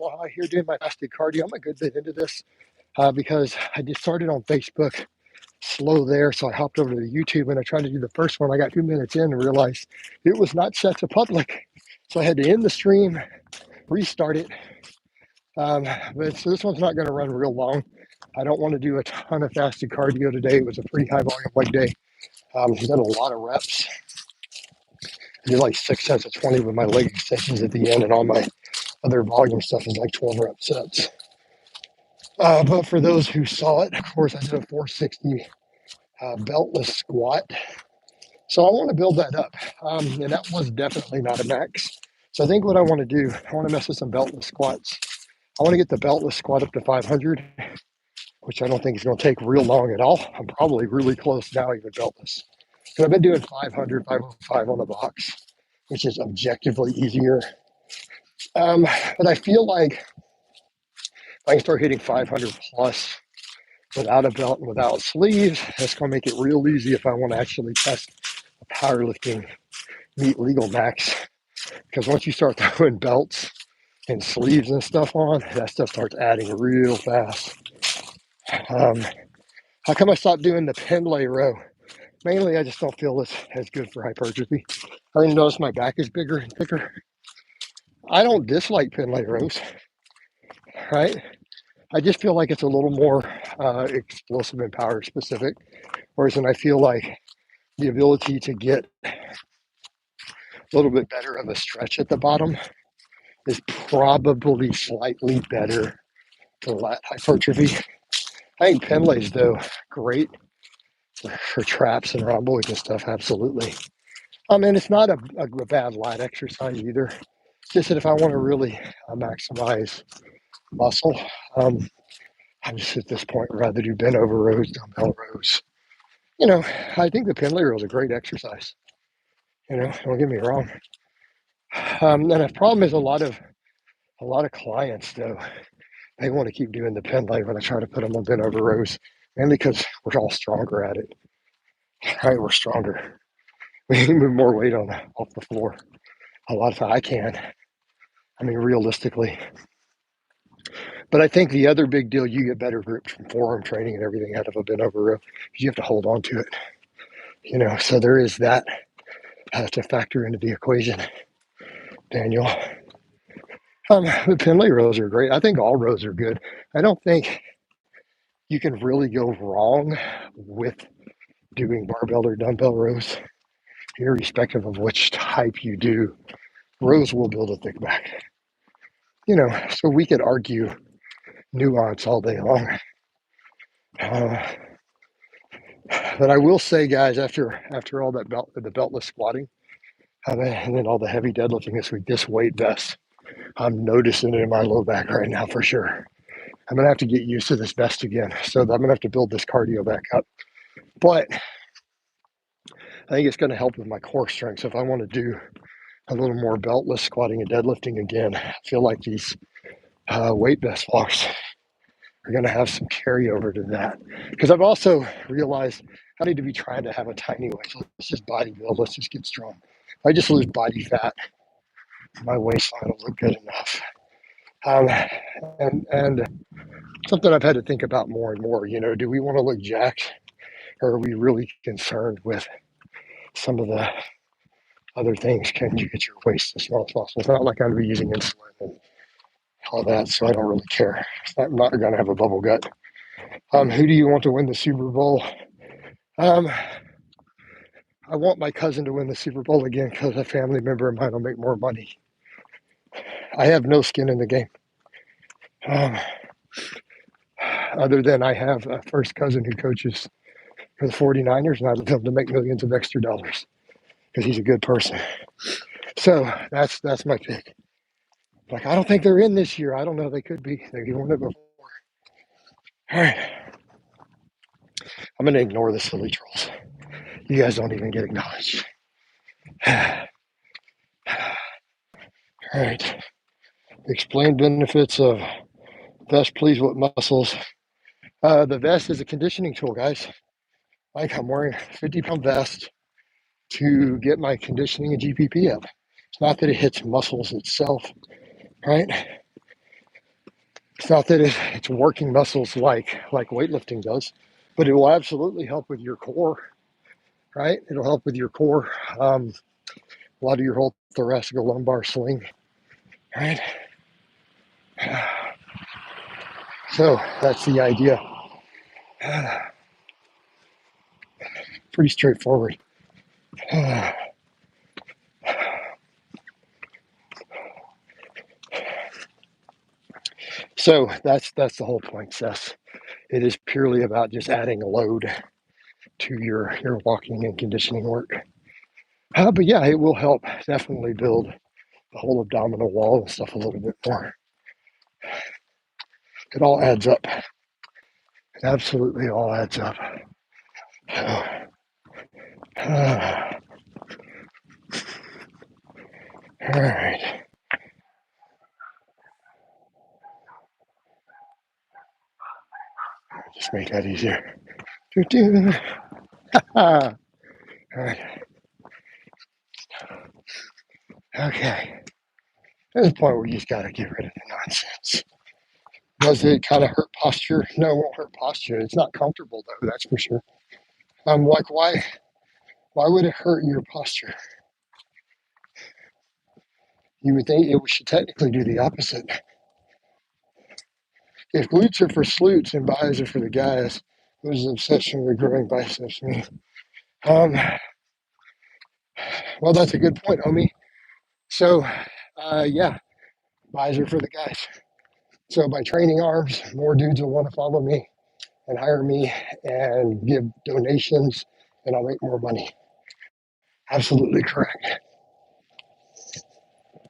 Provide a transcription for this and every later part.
Blaha here doing my fasted cardio. I'm a good bit into this because I just started on Facebook slow there. So I hopped over to the YouTube and I tried to do the first one. I got 2 minutes in and realized it was not set to public. So I had to end the stream, restart it. But so this one's not going to run real long. I don't want to do a ton of fasted cardio today. It was a pretty high volume leg day. Did a lot of reps. I did like 6 sets of 20 with my leg extensions at the end, and all my other volume stuff is like 12 rep sets. But for those who saw it, of course, I did a 460 beltless squat. So I want to build that up. And that was definitely not a max. So I think what I want to do, I want to mess with some beltless squats. I want to get the beltless squat up to 500, which I don't think is going to take real long at all. I'm probably really close now, even beltless. But I've been doing 500, 505 on the box, which is objectively easier. But I feel like if I can start hitting 500 plus without a belt and without sleeves, that's going to make it real easy if I want to actually test a powerlifting meet legal max. Because once you start throwing belts and sleeves and stuff on, that stuff starts adding real fast. How come I stopped doing the Pendlay row? Mainly, I just don't feel it's as good for hypertrophy. I notice my back is bigger and thicker. I don't dislike Pendlay rows, right? I just feel like it's a little more explosive and power specific. Whereas then I feel like the ability to get a little bit better of a stretch at the bottom is probably slightly better for lat hypertrophy. I think Pendlay's, though, great for traps and rhomboids and stuff, absolutely. And it's not a bad lat exercise either. Just that if I want to really maximize muscle, I'm just at this point rather do bent over rows, dumbbell rows. I think the Pendlay row is a great exercise. Don't get me wrong. And the problem is a lot of clients, though, they want to keep doing the Pendlay when I try to put them on bent over rows, mainly because we're all stronger at it. Right, we're stronger. We can move more weight off the floor. A lot of times I can. I mean, realistically. But I think the other big deal, you get better grips from forearm training and everything out of a bent over row. You have to hold on to it. So there is that to factor into the equation, Daniel. The Pendlay rows are great. I think all rows are good. I don't think you can really go wrong with doing barbell or dumbbell rows, irrespective of which type you do. Rows will build a thick back. So we could argue nuance all day long. But I will say, guys, after all that the beltless squatting, and then all the heavy deadlifting this week, this weight vest, I'm noticing it in my low back right now for sure. I'm going to have to get used to this vest again. So I'm going to have to build this cardio back up. But I think it's going to help with my core strength. So if I want to do a little more beltless squatting and deadlifting again, I feel like these weight vest walks are going to have some carryover to that. Because I've also realized I need to be trying to have a tiny waist. Let's just bodybuild. Let's just get strong. If I just lose body fat, my waistline will look good enough. And something I've had to think about more and more, do we want to look jacked, or are we really concerned with some of the other things? Can you get your waist as small as possible? It's not like I'm going to be using insulin and all that, so I don't really care. I'm not going to have a bubble gut. Who do you want to win the Super Bowl? I want my cousin to win the Super Bowl again because a family member of mine will make more money. I have no skin in the game. Other than I have a first cousin who coaches for the 49ers, and I want him to make millions of extra dollars because he's a good person. So that's my pick. Like, I don't think they're in this year. I don't know. They could be. They won it before. All right. I'm going to ignore the silly trolls. You guys don't even get acknowledged. All right. Explain benefits of vest, please. What muscles? The vest is a conditioning tool, guys. Like, I'm wearing a 50-pound vest to get my conditioning and GPP up. It's not that it hits muscles itself, right? It's not that it's working muscles like weightlifting does, but it will absolutely help with your core, right? It'll help with your core, a lot of your whole thoracic lumbar swing, right? So that's the idea. Pretty straightforward. So that's the whole point, Seth. It is purely about just adding a load to your walking and conditioning work. But yeah, it will help definitely build the whole abdominal wall and stuff a little bit more. It all adds up. It absolutely all adds up. So, all right. Just make that easier. All right. Okay. There's a point where you just got to get rid of the nonsense. Does it kind of hurt posture? No, it won't hurt posture. It's not comfortable though, that's for sure. Like why would it hurt your posture? You would think it should technically do the opposite. If glutes are for sloots and buys are for the guys, who's obsession with growing biceps me? Well, that's a good point, homie. So, yeah, buys are for the guys. So by training arms, more dudes will want to follow me and hire me and give donations, and I'll make more money. Absolutely correct.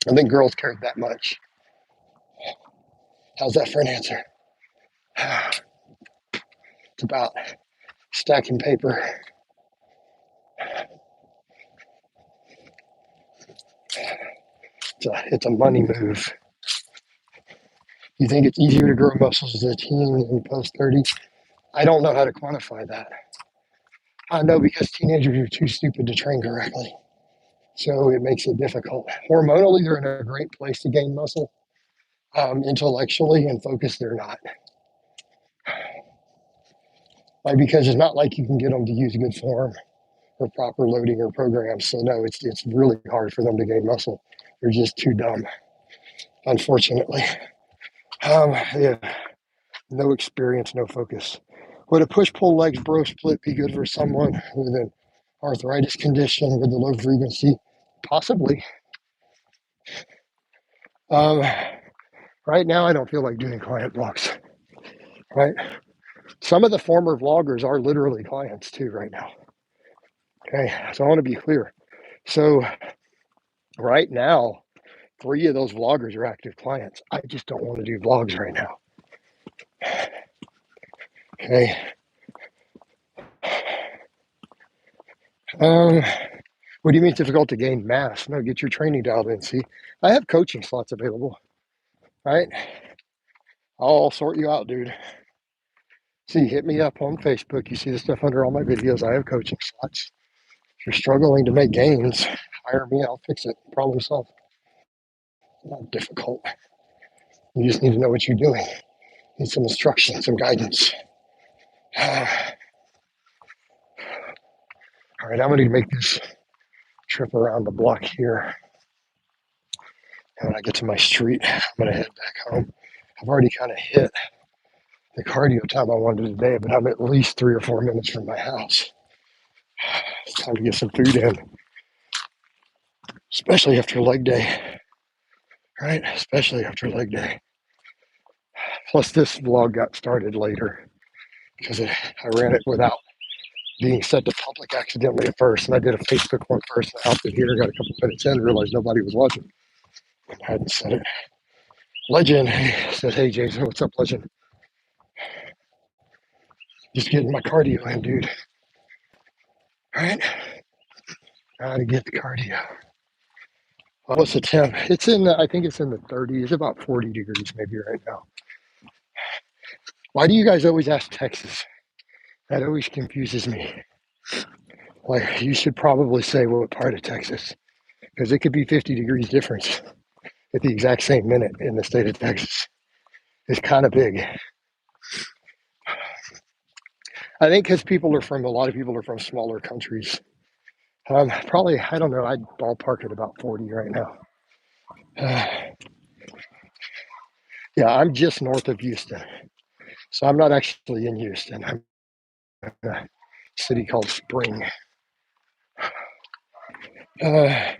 I think girls cared that much. How's that for an answer? It's about stacking paper. It's a money move. You think it's easier to grow muscles as a teen and post 30? I don't know how to quantify that. I know because teenagers are too stupid to train correctly. So it makes it difficult. Hormonally, they're in a great place to gain muscle. Intellectually and focus, they're not. Like, because it's not like you can get them to use good form or proper loading or programs. So no, it's really hard for them to gain muscle. They're just too dumb, unfortunately. Yeah, no experience, no focus. Would a push-pull legs bro split be good for someone with an arthritis condition with the low frequency? Possibly. Right now, I don't feel like doing client blocks. Right. Some of the former vloggers are literally clients too right now. Okay, so I want to be clear. So right now, 3 of those vloggers are active clients. I just don't want to do vlogs right now. Okay. What do you mean it's difficult to gain mass? No, get your training dialed in. See, I have coaching slots available. Right? I'll sort you out, dude. See, hit me up on Facebook. You see the stuff under all my videos. I have coaching slots. If you're struggling to make gains, hire me. I'll fix it. Problem solved. Not difficult. You just need to know what you're doing. Need some instruction, some guidance. All right, I'm going to make this trip around the block here. And when I get to my street, I'm going to head back home. I've already kind of hit the cardio time I wanted today, but I'm at least 3 or 4 minutes from my house. It's time to get some food in, especially after leg day. Right? Especially after leg day. Plus, this vlog got started later because I ran it without being set to public accidentally at first. And I did a Facebook one first. I hopped in here, got a couple minutes in, realized nobody was watching. I hadn't said it. Legend said, hey, Jason, what's up, Legend? Just getting my cardio in, dude. All right? Gotta get the cardio. Oh, what's the temp? It's in, I think it's in the 30s, about 40 degrees maybe right now. Why do you guys always ask Texas? That always confuses me. Like, you should probably say what part of Texas, because it could be 50 degrees difference at the exact same minute in the state of Texas. is kind of big. I think because a lot of people are from smaller countries. Probably, I don't know, I'd ballpark at about 40 right now. Uh, yeah, I'm just north of Houston. So I'm not actually in Houston. I'm in a city called Spring. Uh,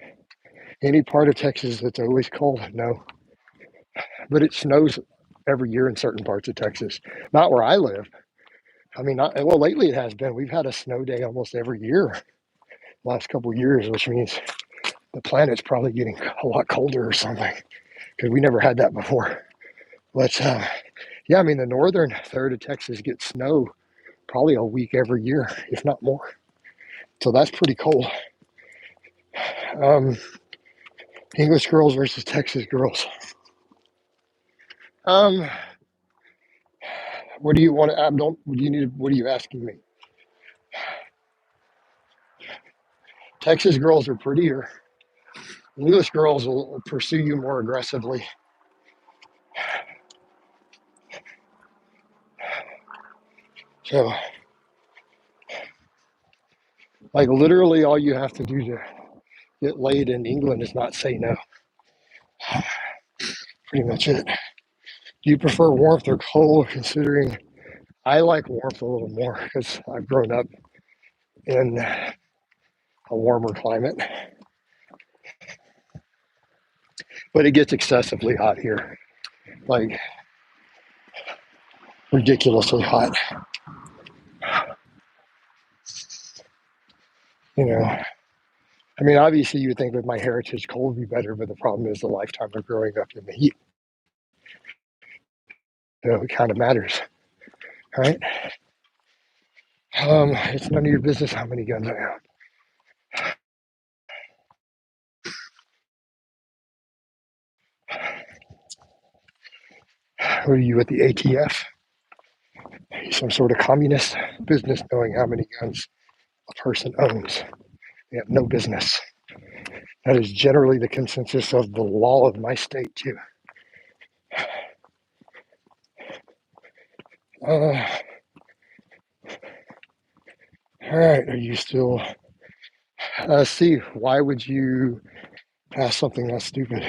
any part of Texas that's always cold? No. But it snows every year in certain parts of Texas. Not where I live. I mean, well, lately it has been. We've had a snow day almost every year, last couple of years, which means the planet's probably getting a lot colder or something because we never had that before. But yeah, I mean, the northern third of Texas gets snow probably a week every year, if not more. So that's pretty cold. Um, English girls versus Texas girls. Um, what do you want to? Don't. What do you need? What are you asking me? Texas girls are prettier. English girls will pursue you more aggressively. So, like, literally, all you have to do to get laid in England is not say no. Pretty much it. Do you prefer warmth or cold? Considering I like warmth a little more because I've grown up in a warmer climate, but it gets excessively hot here, like ridiculously hot. You know, I mean, obviously, you would think with my heritage, cold would be better, but the problem is the lifetime of growing up in the heat. It kind of matters, right? It's none of your business how many guns I own. Are you at the ATF? Some sort of communist business knowing how many guns a person owns. They have no business. That is generally the consensus of the law of my state, too. Uh, all right, are you still? See, why would you pass something that stupid?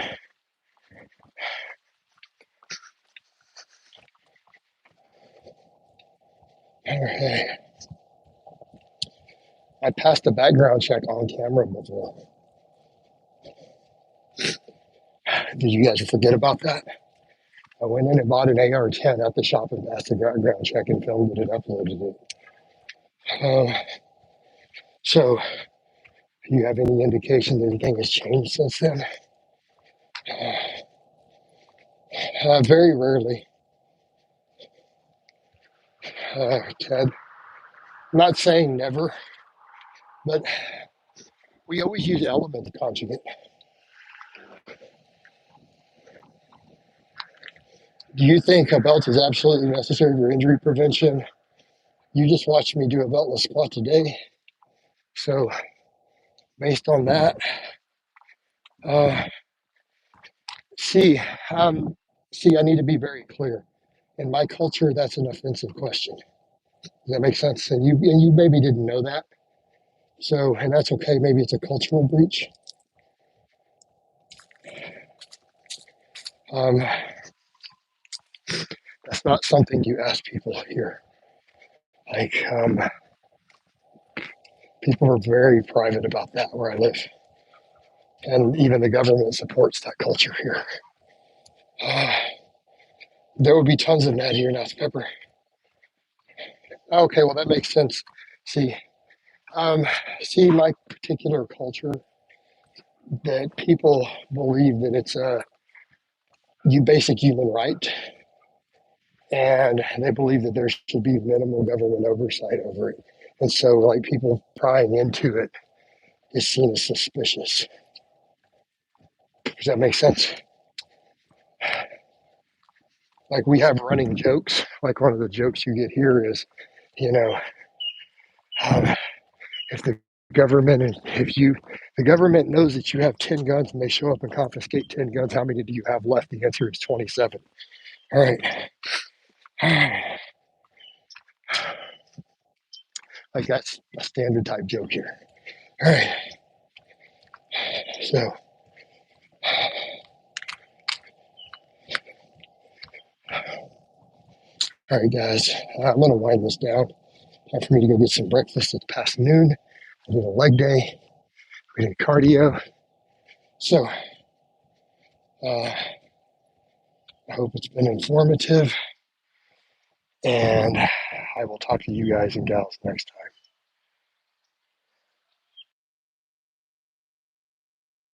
Okay. I passed a background check on camera before. Did you guys forget about that? I went in and bought an AR-10 at the shop and passed a background check and filmed it and uploaded it. So, do you have any indication that anything has changed since then? Very rarely, Ted. I'm not saying never, but we always use element conjugate. Do you think a belt is absolutely necessary for injury prevention? You just watched me do a beltless squat today. So, based on that, uh, see, I need to be very clear. In my culture, that's an offensive question. Does that make sense? And you maybe didn't know that. So, and that's okay. Maybe it's a cultural breach. Um, that's not something you ask people here. Like, people are very private about that where I live. And even the government supports that culture here. Uh, there would be tons of natty or nuts pepper. Okay, well, that makes sense. See, um, see, my particular culture, that people believe that it's a basic human right, and they believe that there should be minimal government oversight over it. And so, like, people prying into it is seen as suspicious. Does that make sense? Like, we have running jokes. Like, one of the jokes you get here is, you know, um, if the government and if you the government knows that you have 10 guns and they show up and confiscate 10 guns, how many do you have left? The answer is 27. All right. Like that's a standard type joke here. All right. So, all right, guys, I'm going to wind this down. Time for me to go get some breakfast. It's past noon. I did a leg day. We did cardio. So, I hope it's been informative. And I will talk to you guys and gals next time.